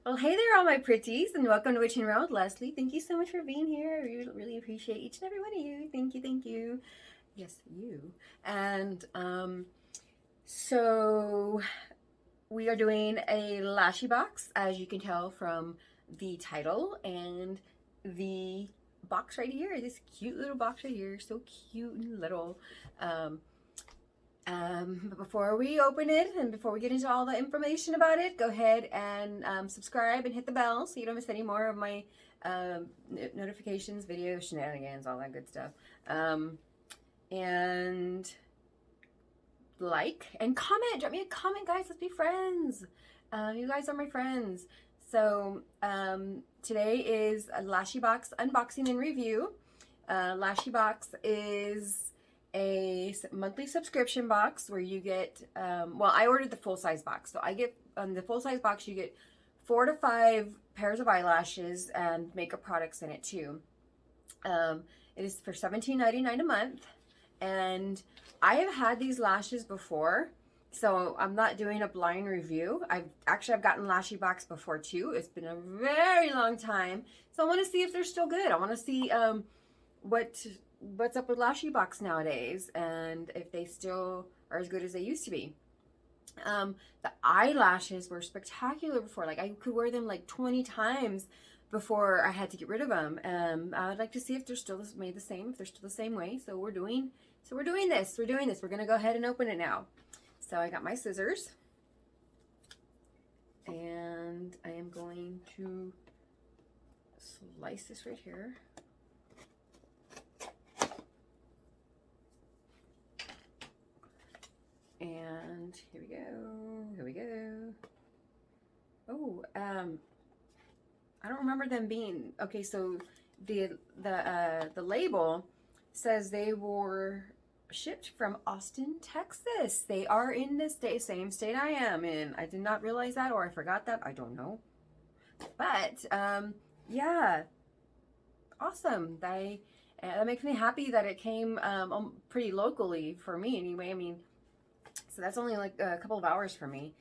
Well, hey there, all my pretties, and welcome to Witching Around with Leslie. Thank you so much for being here. I really appreciate each and every one of you. Thank you, thank you. Yes, you. And so we are doing a lashy box, as you can tell from the title and the box right here. This cute little box right here, so cute and little. But before we open it and before we get into all the information about it, go ahead and subscribe and hit the bell so you don't miss any more of my notifications, videos, shenanigans, all that good stuff. And like and comment. Drop me a comment, guys. Let's be friends. You guys are my friends. So today is a Lashybox unboxing and review. Lashybox is a monthly subscription box where you get, well, I ordered the full-size box. So I get, on the full-size box, you get 4 to 5 pairs of eyelashes and makeup products in it too. It is for $17.99 a month. And I have had these lashes before, so I'm not doing a blind review. I've gotten Lashybox before too. It's been a very long time. So I want to see if they're still good. I want to see what's up with Lashybox nowadays and if they still are as good as they used to be. The eyelashes were spectacular before. Like I could wear them like 20 times before I had to get rid of them. I would like to see if they're still made the same, if they're still the same way. So we're doing this. We're going to go ahead and open it now. So I got my scissors and I am going to slice this right here. And here we go. Here we go. Oh, I don't remember them being okay. So the label says they were shipped from Austin, Texas. They are in the same state I am in. I did not realize that, or I forgot that. I don't know. But yeah, awesome. That makes me happy that it came pretty locally for me anyway. I mean, so that's only like a couple of hours for me.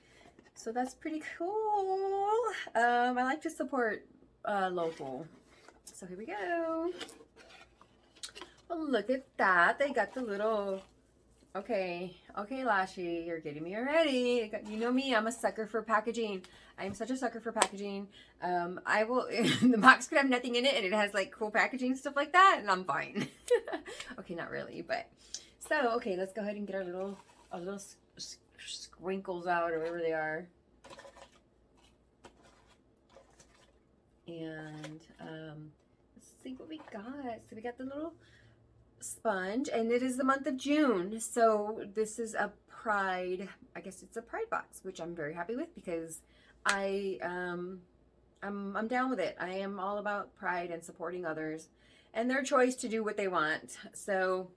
So that's pretty cool. I like to support local. So here we go. Well, look at that. They got the little, okay, Lashy, you're getting me already. You know me, I'm a sucker for packaging. I'm such a sucker for packaging. I will, the box could have nothing in it and it has like cool packaging, stuff like that, and I'm fine. Okay, not really, but, so, okay, let's go ahead and get our little sprinkles out or whatever they are. And let's see what we got. So we got the little sponge, and it is the month of June, so this is a Pride, I guess it's a Pride box, which I'm very happy with because I'm down with it. I am all about Pride and supporting others and their choice to do what they want. So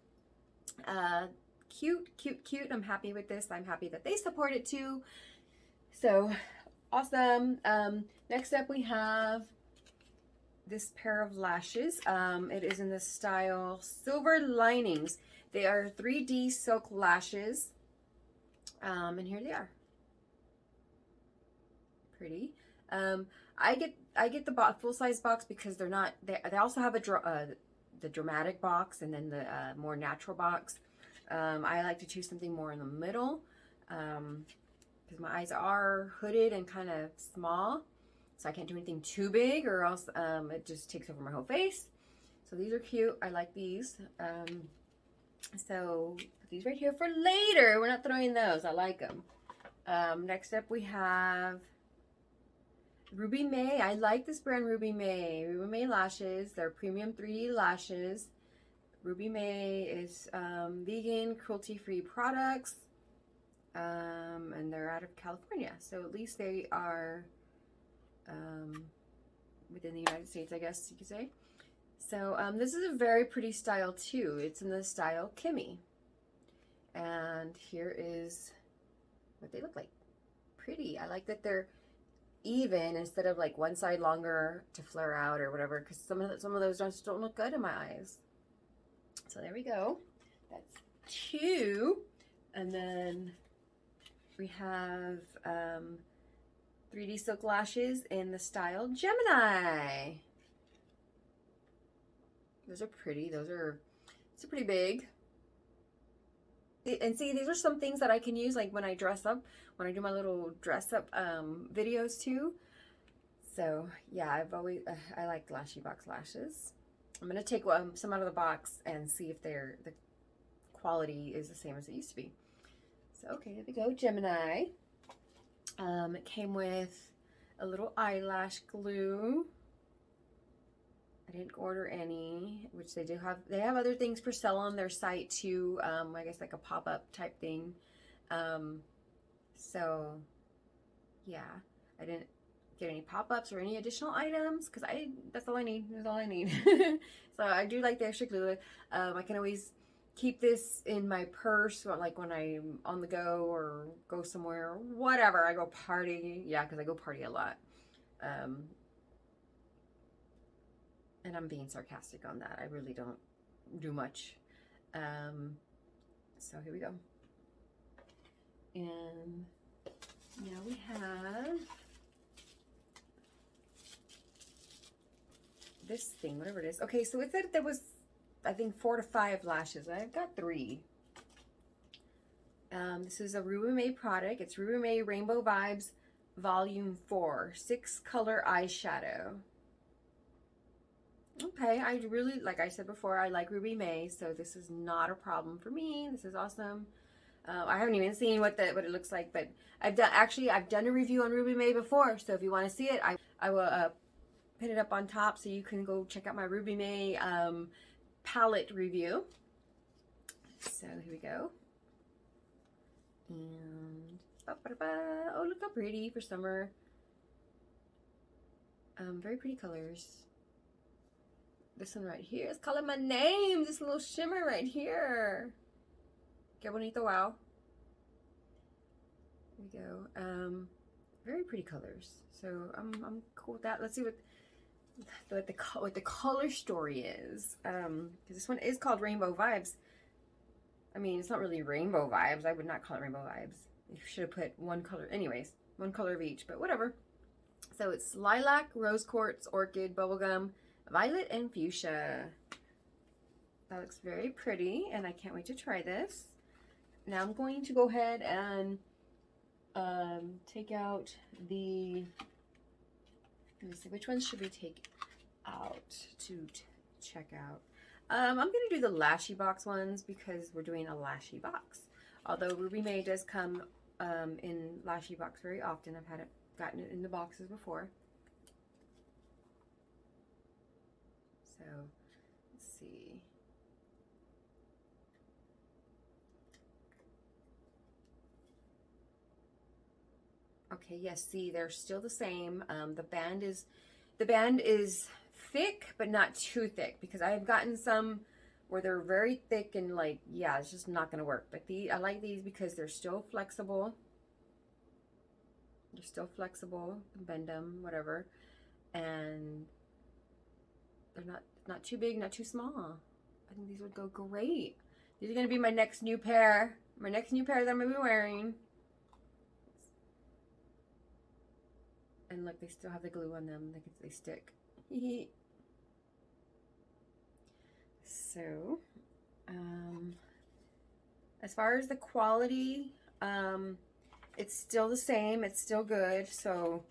cute. I'm happy with this. I'm happy that they support it too. So awesome. Next up we have this pair of lashes. It is in the style Silver Linings. They are 3D silk lashes. And here they are. Pretty. I get the full-size box because they're not, they also have the dramatic box and then the more natural box. I like to choose something more in the middle because my eyes are hooded and kind of small, so I can't do anything too big or else it just takes over my whole face. So these are cute. I like these. So put these right here for later. We're not throwing those. I like them. Next up we have Ruby May. I like this brand, Ruby May. Ruby May lashes. They're premium 3D lashes. Ruby May is vegan, cruelty-free products, and they're out of California. So at least they are within the United States, I guess you could say. So this is a very pretty style too. It's in the style Kimmy. And here is what they look like. Pretty. I like that they're even instead of like one side longer to flare out or whatever, because some of those just don't look good in my eyes. So there we go. That's 2. And then we have 3D silk lashes in the style Gemini. Those are pretty. It's pretty big. And see, these are some things that I can use like when I dress up, when I do my little dress up videos too. So yeah, I like Lashybox lashes. I'm gonna take some out of the box and see if the quality is the same as it used to be. So okay, there we go, Gemini. It came with a little eyelash glue. I didn't order any, which they do have. They have other things for sale on their site too. I guess like a pop-up type thing. So yeah, I didn't get any pop-ups or any additional items because that's all I need. That's all I need. So I do like the extra glue. I can always keep this in my purse, or like when I'm on the go or go somewhere, or whatever. I go party. Yeah, because I go party a lot. And I'm being sarcastic on that. I really don't do much. So here we go. And now we have this thing, whatever it is. Okay, so it said there was, I think, 4 to 5 lashes. I've got 3. This is a Ruby May product. It's Ruby May Rainbow Vibes Volume 4, 6 color eyeshadow. Okay, I really, like I said before, I like Ruby May, so this is not a problem for me. This is awesome. I haven't even seen what it looks like, but I've done a review on Ruby May before, so if you want to see it, I will put it up on top so you can go check out my Ruby May palette review. So here we go. And oh, look how pretty for summer. Very pretty colors. This one right here is calling my name. This little shimmer right here. Que bonito, wow. There we go. Very pretty colors. So I'm cool with that. Let's see what the color story is. Because this one is called Rainbow Vibes. I mean, it's not really Rainbow Vibes. I would not call it Rainbow Vibes. You should have put one color. Anyways, one color of each, but whatever. So it's lilac, rose quartz, orchid, bubblegum, violet, and fuchsia. That looks very pretty, and I can't wait to try this. Now I'm going to go ahead and take out the, let me see, which ones should we take out to check out? I'm going to do the Lashybox ones because we're doing a Lashybox. Although Ruby May does come in Lashybox very often. I've gotten it in the boxes before. So, let's see. Okay, yes, see, they're still the same. The band is thick, but not too thick, because I've gotten some where they're very thick and like, yeah, it's just not gonna work. But I like these because they're still flexible. They're still flexible, you can bend them, whatever, and they're not too big, not too small. I think these would go great. These are gonna be my next new pair. My next new pair that I'm gonna be wearing. And look, they still have the glue on them. They stick. So, as far as the quality, it's still the same. It's still good. So,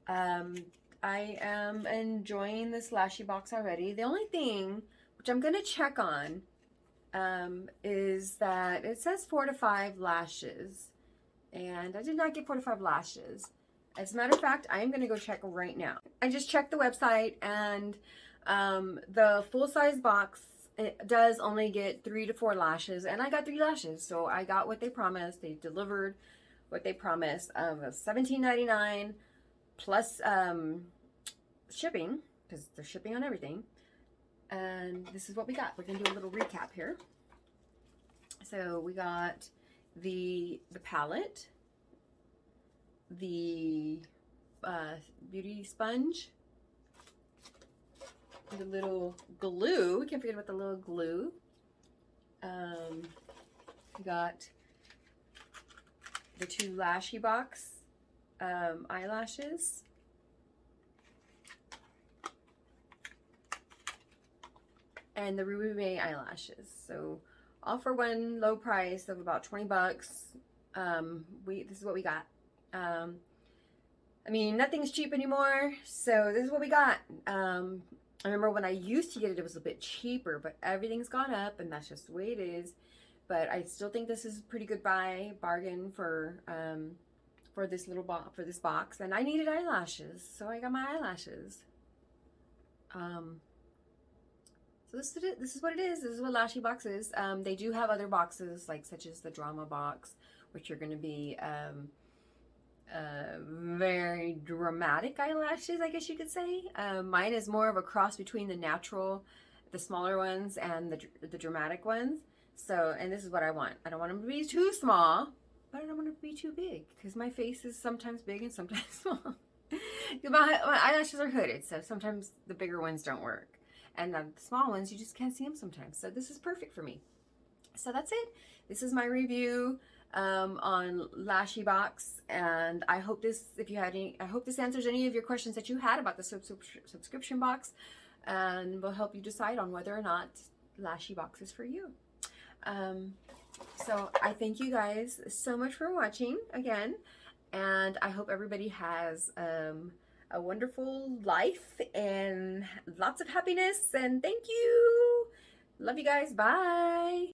I am enjoying this Lashybox already. The only thing, which I'm going to check on, is that it says 4 to 5 lashes. And I did not get 4 to 5 lashes. As a matter of fact, I am going to go check right now. I just checked the website, and the full-size box, it does only get 3 to 4 lashes, and I got 3 lashes, so I got what they promised. They delivered what they promised. It was $17.99 plus shipping, because they're shipping on everything. And this is what we got. We're going to do a little recap here. So we got the palette, the beauty sponge, the little glue. We can't forget about the little glue. We got the 2 Lashybox eyelashes. And the Ruby May eyelashes. So all for one low price of about 20 bucks. This is what we got. I mean, nothing's cheap anymore, so this is what we got. I remember when I used to get it, it was a bit cheaper, but everything's gone up, and that's just the way it is. But I still think this is a pretty good bargain for this little box. And I needed eyelashes, so I got my eyelashes. So this is what it is. This is what Lashybox is. They do have other boxes, like such as the drama box, which are going to be very dramatic eyelashes, I guess you could say. Mine is more of a cross between the natural, the smaller ones, and the dramatic ones. So, and this is what I want. I don't want them to be too small, but I don't want them to be too big, because my face is sometimes big and sometimes small. my eyelashes are hooded, so sometimes the bigger ones don't work. And the small ones, you just can't see them sometimes. So this is perfect for me. So that's it. This is my review on Lashybox, and I hope this, I hope this answers any of your questions that you had about the subscription box, and will help you decide on whether or not Lashybox is for you. So I thank you guys so much for watching again, and I hope everybody has a wonderful life and lots of happiness, and thank you. Love you guys. Bye.